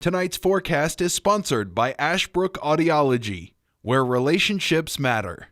Tonight's forecast is sponsored by Ashbrook Audiology, where relationships matter.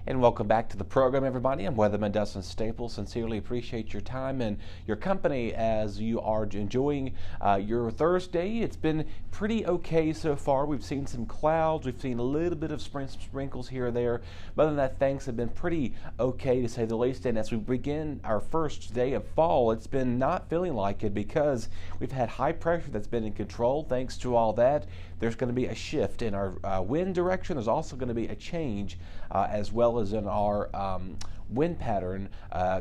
And welcome back to the program, everybody. I'm Weatherman Dustin Staples. Sincerely appreciate your time and your company as you are enjoying your Thursday. It's been pretty okay so far. We've seen some clouds. We've seen a little bit of sprinkles here or there. But other than that, things have been pretty okay, to say the least. And as we begin our first day of fall, it's been not feeling like it because we've had high pressure that's been in control. Thanks to all that, there's going to be a shift in our wind direction. There's also going to be a change as well as in our wind pattern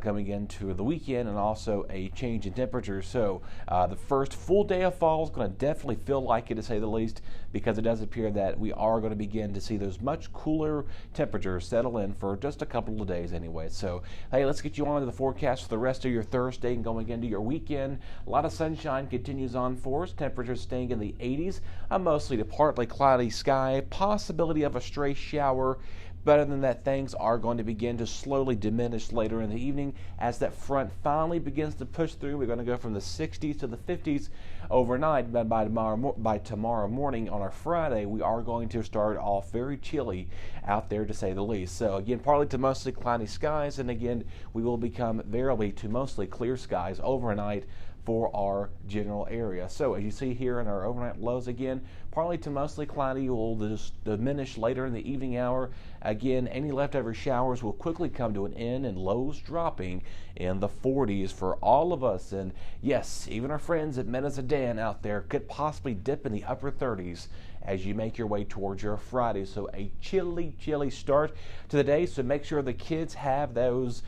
coming into the weekend, and also a change in temperature. So the first full day of fall is going to definitely feel like it, to say the least, because it does appear that we are going to begin to see those much cooler temperatures settle in for just a couple of days anyway. So hey, let's get you on to the forecast for the rest of your Thursday and going into your weekend. A lot of sunshine continues on for us. Temperatures staying in the 80s, mostly to partly cloudy sky, possibility of a stray shower. But other than that, things are going to begin to slowly diminish later in the evening as that front finally begins to push through. We're going to go from the 60s to the 50s overnight, but by tomorrow morning on our Friday, we are going to start off very chilly out there, to say the least. So again, partly to mostly cloudy skies, and again, we will become variably to mostly clear skies overnight for our general area. So as you see here in our overnight lows, again, partly to mostly cloudy will just diminish later in the evening hour. Again, any leftover showers will quickly come to an end, and lows dropping in the 40s for all of us. And yes, even our friends at Medizzadan out there could possibly dip in the upper 30s as you make your way towards your Friday. So a chilly start to the day. So make sure the kids have those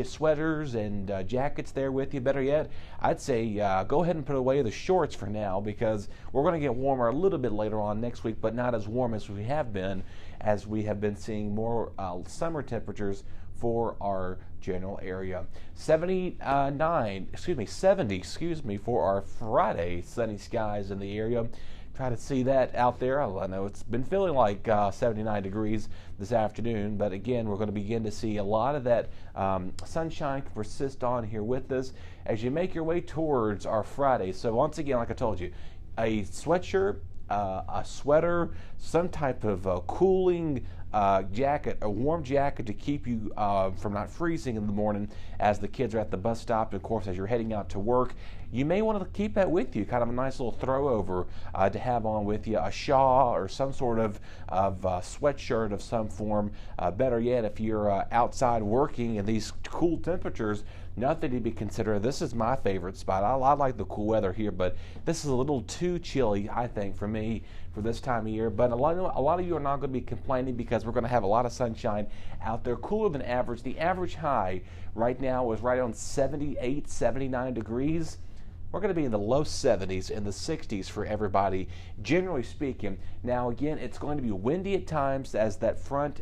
sweaters and jackets there with you. Better yet, I'd say go ahead and put away the shorts for now, because we're going to get warmer a little bit later on next week, but not as warm as we have been, as we have been seeing more summer temperatures for our general area. 70 for our Friday. Sunny skies in the area. Try to see that out there. I know it's been feeling like 79 degrees this afternoon, but again, we're going to begin to see a lot of that sunshine persist on here with us as you make your way towards our Friday. So once again, like I told you, a sweatshirt, a sweater, some type of cooling jacket, a warm jacket to keep you from not freezing in the morning as the kids are at the bus stop. And of course, as you're heading out to work, you may want to keep that with you, kind of a nice little throw over to have on with you, a shawl or some sort of sweatshirt of some form. Better yet, if you're outside working in these cool temperatures, nothing to be considered. This is my favorite spot. I like the cool weather here, but this is a little too chilly, I think, for me for this time of year. But a lot of you are not going to be complaining, because we're going to have a lot of sunshine out there, cooler than average. The average high right now is right on 78, 79 degrees. We're going to be in the low 70s and the 60s for everybody, generally speaking. Now, again, it's going to be windy at times as that front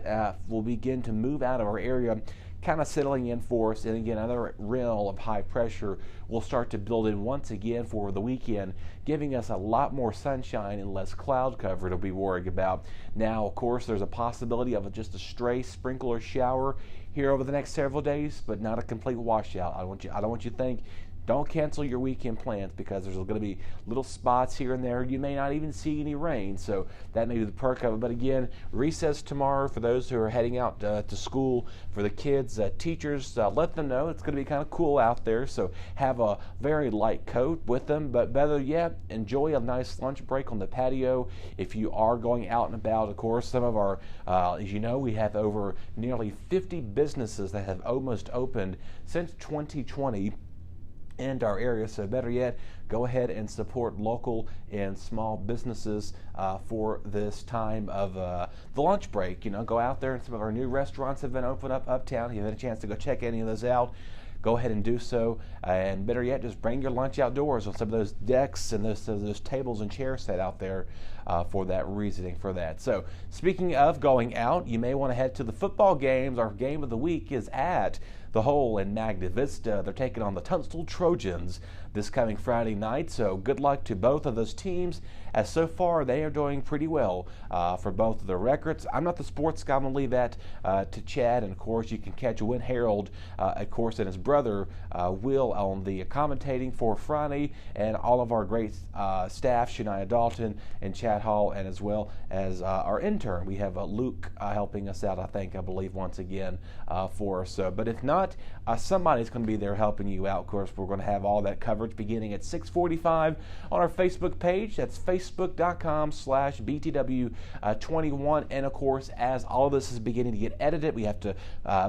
will begin to move out of our area, kind of settling in for us. And again, another rim of high pressure will start to build in once again for the weekend, giving us a lot more sunshine and less cloud cover to be worried about. Now, of course, there's a possibility of just a stray sprinkle or shower here over the next several days, but not a complete washout. I don't want you to think. Don't cancel your weekend plans, because there's going to be little spots here and there. You may not even see any rain, so that may be the perk of it. But again, recess tomorrow for those who are heading out to school. For the kids, teachers, let them know it's going to be kind of cool out there, so have a very light coat with them. But better yet, enjoy a nice lunch break on the patio if you are going out and about. Of course, some of our, as you know, we have over nearly 50 businesses that have almost opened since 2020 in our area. So better yet, go ahead and support local and small businesses for this time of the lunch break. Go out there, and some of our new restaurants have been opened up uptown. If you had a chance to go check any of those out, go ahead and do so. And better yet, just bring your lunch outdoors on some of those decks and those tables and chairs set out there for that reasoning for that. So speaking of going out, you may want to head to the football games. Our game of the week is at the Hole in Magna Vista. They're taking on the Tunstall Trojans this coming Friday night, so good luck to both of those teams, as so far they are doing pretty well for both of their records. I'm not the sports guy. I'm going to leave that to Chad, and of course you can catch Win Harold, of course, and his brother Will on the commentating for Friday, and all of our great staff, Shania Dalton and Chad Hall, and as well as our intern. We have Luke helping us out, I believe, once again for us. But if not, somebody's going to be there helping you out. Of course, we're going to have all that coverage beginning at 6:45 on our Facebook page. That's facebook.com/BTW21. And of course, as all of this is beginning to get edited, we have to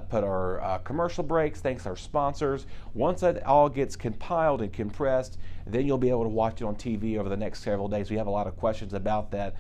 put our commercial breaks, thanks to our sponsors. Once that all gets compiled and compressed, then you'll be able to watch it on TV over the next several days. We have a lot of questions about that.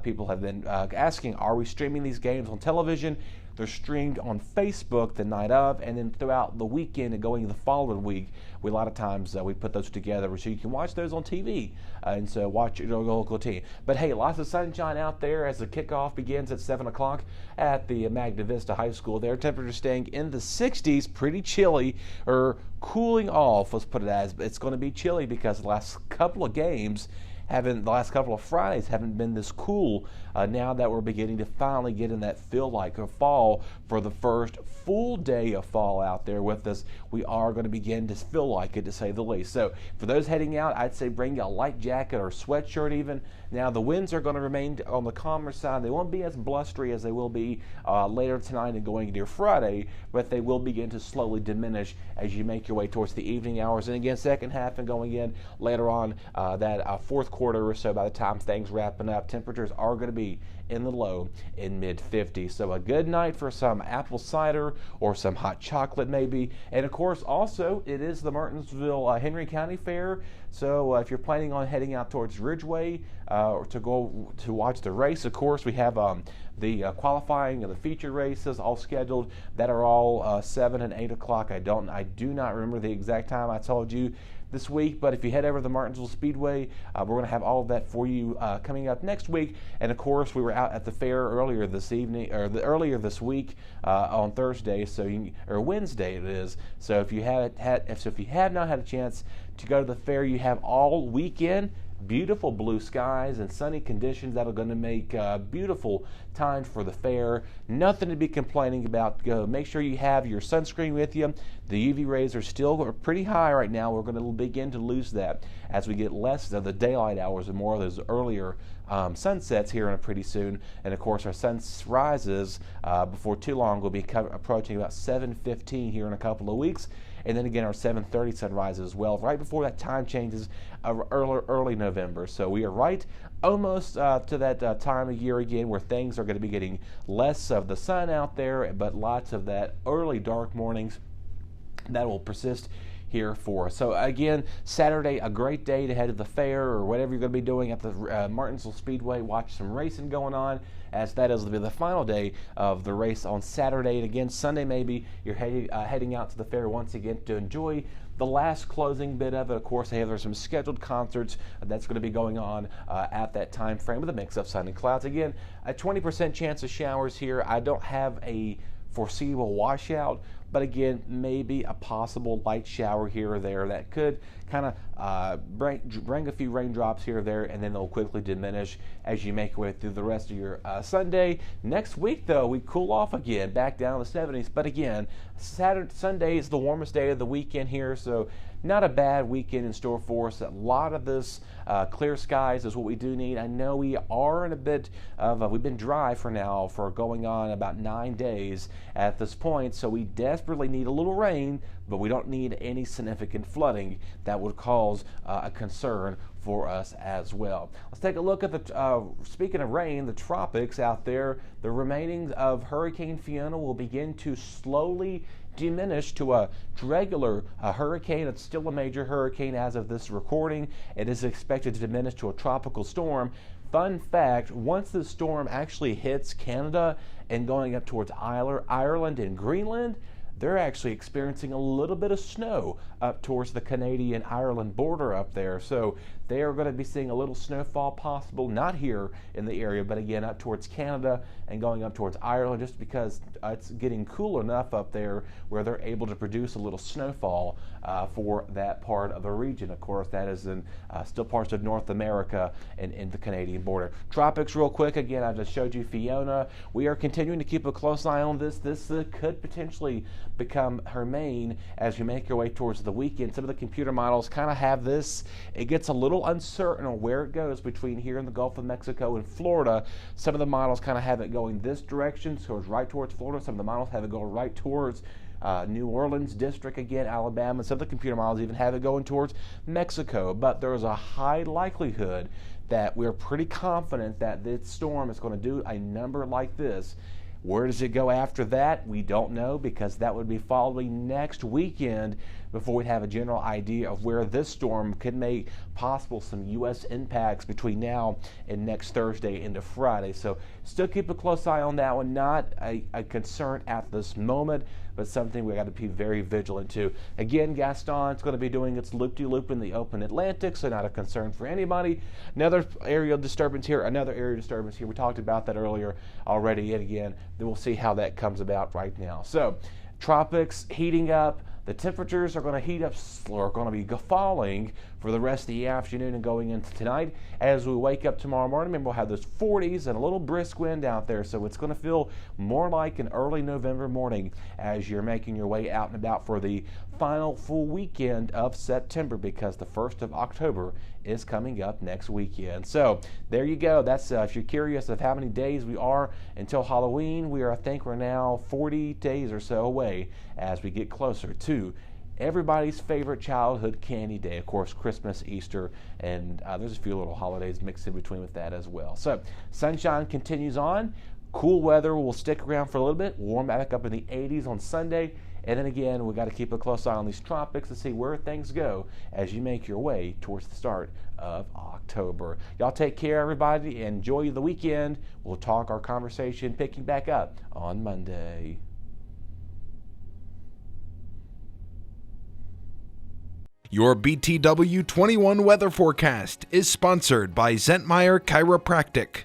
People have been asking, are we streaming these games on television? They're streamed on Facebook the night of, and then throughout the weekend and going the following week, a lot of times we put those together so you can watch those on TV, and so watch your local team. But hey, lots of sunshine out there as the kickoff begins at 7 o'clock at the Magna Vista High School. Their temperature staying in the 60s, pretty chilly, or cooling off, let's put it as. It's going to be chilly because the last couple of games the last couple of Fridays haven't been this cool. Now that we're beginning to finally get in that feel like a fall for the first full day of fall out there with us, we are going to begin to feel like it, to say the least. So for those heading out, I'd say bring a light jacket or sweatshirt even. Now the winds are going to remain on the calmer side. They won't be as blustery as they will be later tonight and going into Friday, but they will begin to slowly diminish as you make your way towards the evening hours. And again, second half and going in later on that fourth quarter or so, by the time things wrapping up, temperatures are going to be in the low in mid-50s. So a good night for some apple cider or some hot chocolate maybe. And of course also it is the Martinsville Henry County Fair. So if you're planning on heading out towards Ridgeway or to go to watch the race, of course we have the qualifying and the feature races all scheduled that are all 7 and 8 o'clock. I do not remember the exact time I told you this week, but if you head over to the Martinsville Speedway, we're going to have all of that for you coming up next week. And of course, we were out at the fair earlier this week on Thursday, or Wednesday it is. So if you have not had a chance to go to the fair, you have all weekend. Beautiful blue skies and sunny conditions that are going to make beautiful times for the fair. Nothing to be complaining about. Go make sure you have your sunscreen with you. The UV rays are still pretty high right now. We're going to begin to lose that as we get less of the daylight hours and more of those earlier sunsets here in pretty soon. And of course our sunrises before too long will be approaching about 7:15 here in a couple of weeks. And then again, our 7:30 sunrise as well, right before that time changes, early November. So we are right almost to that time of year again where things are going to be getting less of the sun out there, but lots of that early dark mornings that will persist here for us. So again, Saturday, a great day to head to the fair or whatever you're going to be doing at the Martinsville Speedway. Watch some racing going on, as that is the final day of the race on Saturday. And again, Sunday maybe you're heading out to the fair once again to enjoy the last closing bit of it. Of course, there's some scheduled concerts that's going to be going on at that time frame with a mix of sun and clouds. Again, a 20% chance of showers here. I don't have a foreseeable washout, but again, maybe a possible light shower here or there that could kind of bring a few raindrops here or there, and then they'll quickly diminish as you make your way through the rest of your Sunday. Next week, though, we cool off again, back down to the 70s. But again, Sunday is the warmest day of the weekend here, so not a bad weekend in store for us. A lot of this clear skies is what we do need. I know we are in a bit of we've been dry for going on about 9 days at this point, so we desperately need a little rain, but we don't need any significant flooding that would cause a concern for us as well. Let's take a look at the, speaking of rain, the tropics out there. The remaining of Hurricane Fiona will begin to slowly diminish to a regular hurricane. It's still a major hurricane as of this recording. It is expected to diminish to a tropical storm. Fun fact, once the storm actually hits Canada and going up towards Ireland and Greenland, they're actually experiencing a little bit of snow up towards the Canadian-Ireland border up there. So they are going to be seeing a little snowfall possible, not here in the area, but again up towards Canada and going up towards Ireland, just because it's getting cool enough up there where they're able to produce a little snowfall for that part of the region. Of course, that is in still parts of North America and in the Canadian border. Tropics, real quick, again, I just showed you Fiona. We are continuing to keep a close eye on this. This could potentially become her main as you make your way towards the weekend. Some of the computer models kind of have this. It gets a little uncertain on where it goes between here in the Gulf of Mexico and Florida. Some of the models kind of have it going this direction, so it's right towards Florida. Some of the models have it going right towards New Orleans district, again, Alabama. Some of the computer models even have it going towards Mexico. But there is a high likelihood that we're pretty confident that this storm is going to do a number like this. Where does it go after that? We don't know, because that would be following next weekend before we'd have a general idea of where this storm could make possible some U.S. impacts between now and next Thursday into Friday. So still keep a close eye on that one. Not a concern at this moment, but something we got to be very vigilant to. Again, Gaston's going to be doing its loop-de-loop in the open Atlantic, so not a concern for anybody. Another aerial disturbance here, another area disturbance here. We talked about that earlier already, yet again. Then we'll see how that comes about right now. So tropics heating up. The temperatures are going to heat up, or are going to be falling for the rest of the afternoon and going into tonight. As we wake up tomorrow morning, remember, we'll have those 40s and a little brisk wind out there, so it's going to feel more like an early November morning as you're making your way out and about for the final full weekend of September, because the 1st of October is coming up next weekend. So there you go. That's if you're curious of how many days we are until Halloween, I think we're now 40 days or so away as we get closer to everybody's favorite childhood candy day. Of course, Christmas, Easter, and there's a few little holidays mixed in between with that as well. So sunshine continues on. Cool weather will stick around for a little bit. Warm back up in the 80s on Sunday. And then again, we got to keep a close eye on these tropics to see where things go as you make your way towards the start of October. Y'all take care, everybody. Enjoy the weekend. We'll talk our conversation picking back up on Monday. Your BTW21 weather forecast is sponsored by Zentmeyer Chiropractic.